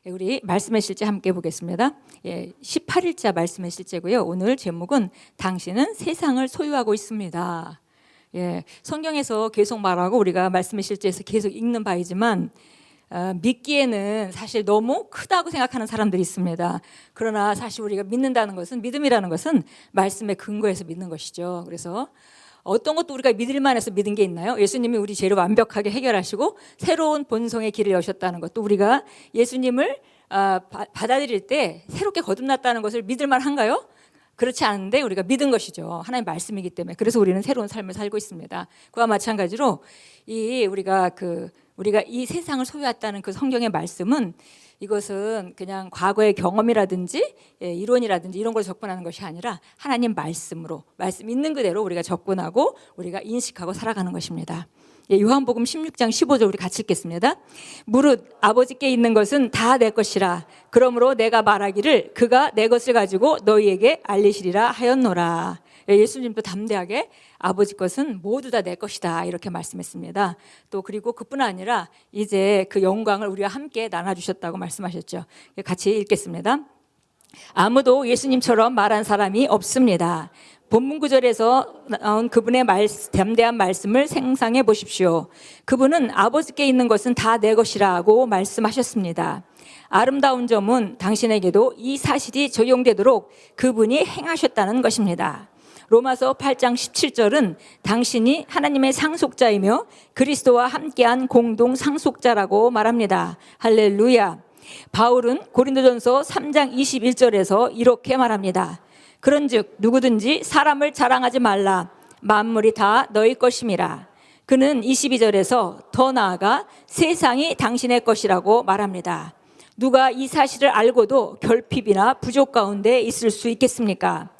우리 말씀의 실제 함께 보겠습니다. 18일자 말씀의 실제고요. 오늘 제목은 당신은 세상을 소유하고 있습니다. 성경에서 계속 말하고 우리가 말씀의 실제에서 계속 읽는 바이지만 믿기에는 사실 너무 크다고 생각하는 사람들이 있습니다. 그러나 사실 우리가 믿는다는 것은, 믿음이라는 것은 말씀의 근거에서 믿는 것이죠. 그래서 어떤 것도 우리가 믿을 만해서 믿은 게 있나요? 예수님이 우리 죄를 완벽하게 해결하시고 새로운 본성의 길을 여셨다는 것도, 우리가 예수님을 받아들일 때 새롭게 거듭났다는 것을 믿을 만한가요? 그렇지 않은데 우리가 믿은 것이죠. 하나님의 말씀이기 때문에. 그래서 우리는 새로운 삶을 살고 있습니다. 그와 마찬가지로 우리가 이 세상을 소유했다는 그 성경의 말씀은, 이것은 그냥 과거의 경험이라든지 이론이라든지 이런 걸 접근하는 것이 아니라 하나님 말씀으로, 말씀 있는 그대로 우리가 접근하고 우리가 인식하고 살아가는 것입니다. 요한복음 16장 15절 우리 같이 읽겠습니다. 무릇 아버지께 있는 것은 다 내 것이라. 그러므로 내가 말하기를 그가 내 것을 가지고 너희에게 알리시리라 하였노라. 예수님도 담대하게 아버지 것은 모두 다 내 것이다 이렇게 말씀했습니다. 또 그리고 그뿐 아니라 이제 그 영광을 우리와 함께 나눠주셨다고 말씀하셨죠. 같이 읽겠습니다. 아무도 예수님처럼 말한 사람이 없습니다. 본문 구절에서 나온 그분의 담대한 말씀을 생상해 보십시오. 그분은 아버지께 있는 것은 다 내 것이라고 말씀하셨습니다. 아름다운 점은 당신에게도 이 사실이 적용되도록 그분이 행하셨다는 것입니다. 로마서 8장 17절은 당신이 하나님의 상속자이며 그리스도와 함께한 공동 상속자라고 말합니다. 할렐루야. 바울은 고린도전서 3장 21절에서 이렇게 말합니다. 그런즉 누구든지 사람을 자랑하지 말라. 만물이 다 너희 것임이라. 그는 22절에서 더 나아가 세상이 당신의 것이라고 말합니다. 누가 이 사실을 알고도 결핍이나 부족 가운데 있을 수 있겠습니까?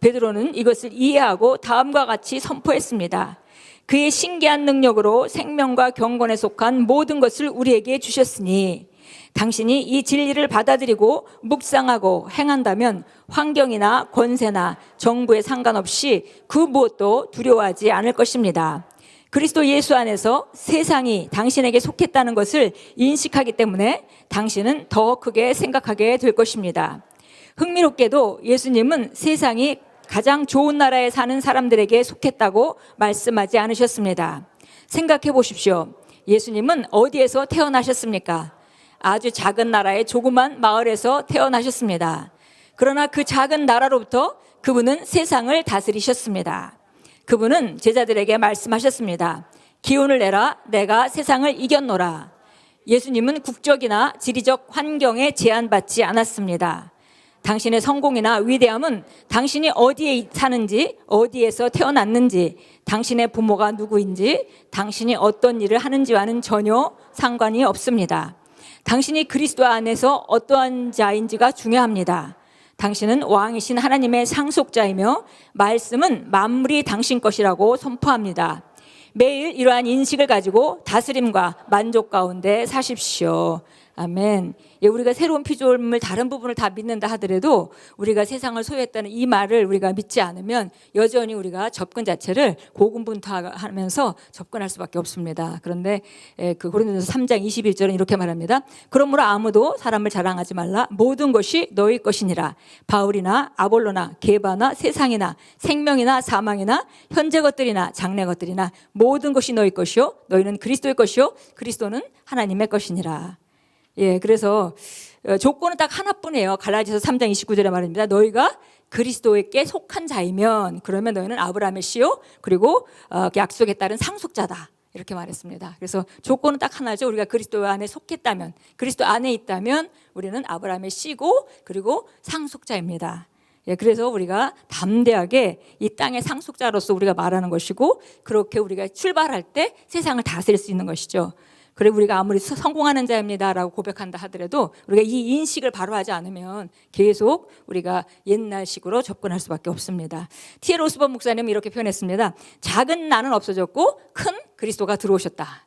베드로는 이것을 이해하고 다음과 같이 선포했습니다. 그의 신기한 능력으로 생명과 경건에 속한 모든 것을 우리에게 주셨으니 당신이 이 진리를 받아들이고 묵상하고 행한다면 환경이나 권세나 정부에 상관없이 그 무엇도 두려워하지 않을 것입니다. 그리스도 예수 안에서 세상이 당신에게 속했다는 것을 인식하기 때문에 당신은 더 크게 생각하게 될 것입니다. 흥미롭게도 예수님은 세상이 가장 좋은 나라에 사는 사람들에게 속했다고 말씀하지 않으셨습니다. 생각해 보십시오. 예수님은 어디에서 태어나셨습니까? 아주 작은 나라의 조그만 마을에서 태어나셨습니다. 그러나 그 작은 나라로부터 그분은 세상을 다스리셨습니다. 그분은 제자들에게 말씀하셨습니다. 기운을 내라. 내가 세상을 이겼노라. 예수님은 국적이나 지리적 환경에 제한받지 않았습니다. 당신의 성공이나 위대함은 당신이 어디에 사는지, 어디에서 태어났는지, 당신의 부모가 누구인지, 당신이 어떤 일을 하는지와는 전혀 상관이 없습니다. 당신이 그리스도 안에서 어떠한 자인지가 중요합니다. 당신은 왕이신 하나님의 상속자이며 말씀은 만물이 당신 것이라고 선포합니다. 매일 이러한 인식을 가지고 다스림과 만족 가운데 사십시오. 아멘. 우리가 새로운 피조물 다른 부분을 다 믿는다 하더라도 우리가 세상을 소유했다는 이 말을 우리가 믿지 않으면 여전히 우리가 접근 자체를 고군분투하면서 접근할 수밖에 없습니다. 그런데 그 고린도전서 3장 21절은 이렇게 말합니다. 그러므로 아무도 사람을 자랑하지 말라. 모든 것이 너희 것이니라. 바울이나 아볼로나 게바나 세상이나 생명이나 사망이나 현재 것들이나 장래 것들이나 모든 것이 너희 것이요 너희는 그리스도의 것이요 그리스도는 하나님의 것이니라. 그래서 조건은 딱 하나뿐이에요. 갈라디아서 3장 29절에 말입니다. 너희가 그리스도에게 속한 자이면 그러면 너희는 아브라함의 씨요 그리고 약속에 따른 상속자다 이렇게 말했습니다. 그래서 조건은 딱 하나죠. 우리가 그리스도 안에 속했다면, 그리스도 안에 있다면 우리는 아브라함의 씨고 그리고 상속자입니다. 그래서 우리가 담대하게 이 땅의 상속자로서 우리가 말하는 것이고, 그렇게 우리가 출발할 때 세상을 다스릴 수 있는 것이죠. 그리고 우리가 아무리 성공하는 자입니다라고 고백한다 하더라도 우리가 이 인식을 바로 하지 않으면 계속 우리가 옛날식으로 접근할 수밖에 없습니다. T.L. 오스본 목사님은 이렇게 표현했습니다. 작은 나는 없어졌고 큰 그리스도가 들어오셨다.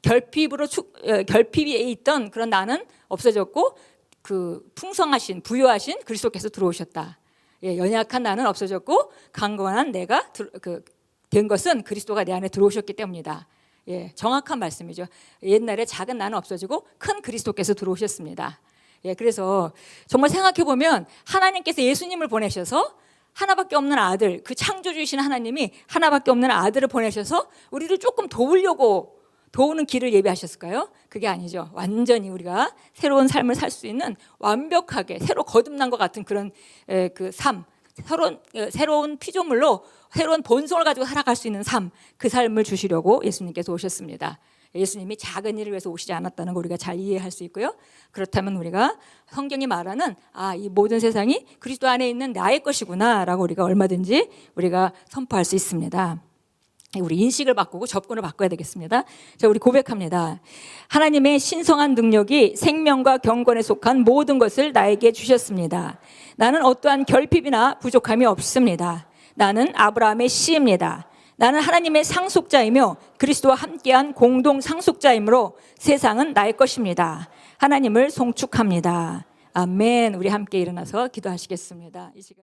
결핍에 있던 그런 나는 없어졌고 그 풍성하신 부유하신 그리스도께서 들어오셨다. 연약한 나는 없어졌고 강건한 내가 된 것은 그리스도가 내 안에 들어오셨기 때문이다. 예, 정확한 말씀이죠. 옛날에 작은 나는 없어지고 큰 그리스도께서 들어오셨습니다. 예, 그래서 정말 생각해 보면 하나님께서 예수님을 보내셔서 하나밖에 없는 아들, 그 창조주이신 하나님이 하나밖에 없는 아들을 보내셔서 우리를 조금 도우는 길을 예비하셨을까요? 그게 아니죠. 완전히 우리가 새로운 삶을 살 수 있는 완벽하게 새로 거듭난 것 같은 그런 그 삶, 새로운 피조물로 새로운 본성을 가지고 살아갈 수 있는 삶, 그 삶을 주시려고 예수님께서 오셨습니다. 예수님이 작은 일을 위해서 오시지 않았다는 걸 우리가 잘 이해할 수 있고요. 그렇다면 우리가 성경이 말하는 이 모든 세상이 그리스도 안에 있는 나의 것이구나라고 우리가 얼마든지 우리가 선포할 수 있습니다. 우리 인식을 바꾸고 접근을 바꿔야 되겠습니다. 자, 우리 고백합니다. 하나님의 신성한 능력이 생명과 경건에 속한 모든 것을 나에게 주셨습니다. 나는 어떠한 결핍이나 부족함이 없습니다. 나는 아브라함의 씨입니다. 나는 하나님의 상속자이며 그리스도와 함께한 공동 상속자이므로 세상은 나의 것입니다. 하나님을 송축합니다. 아멘. 우리 함께 일어나서 기도하시겠습니다. 이 시간.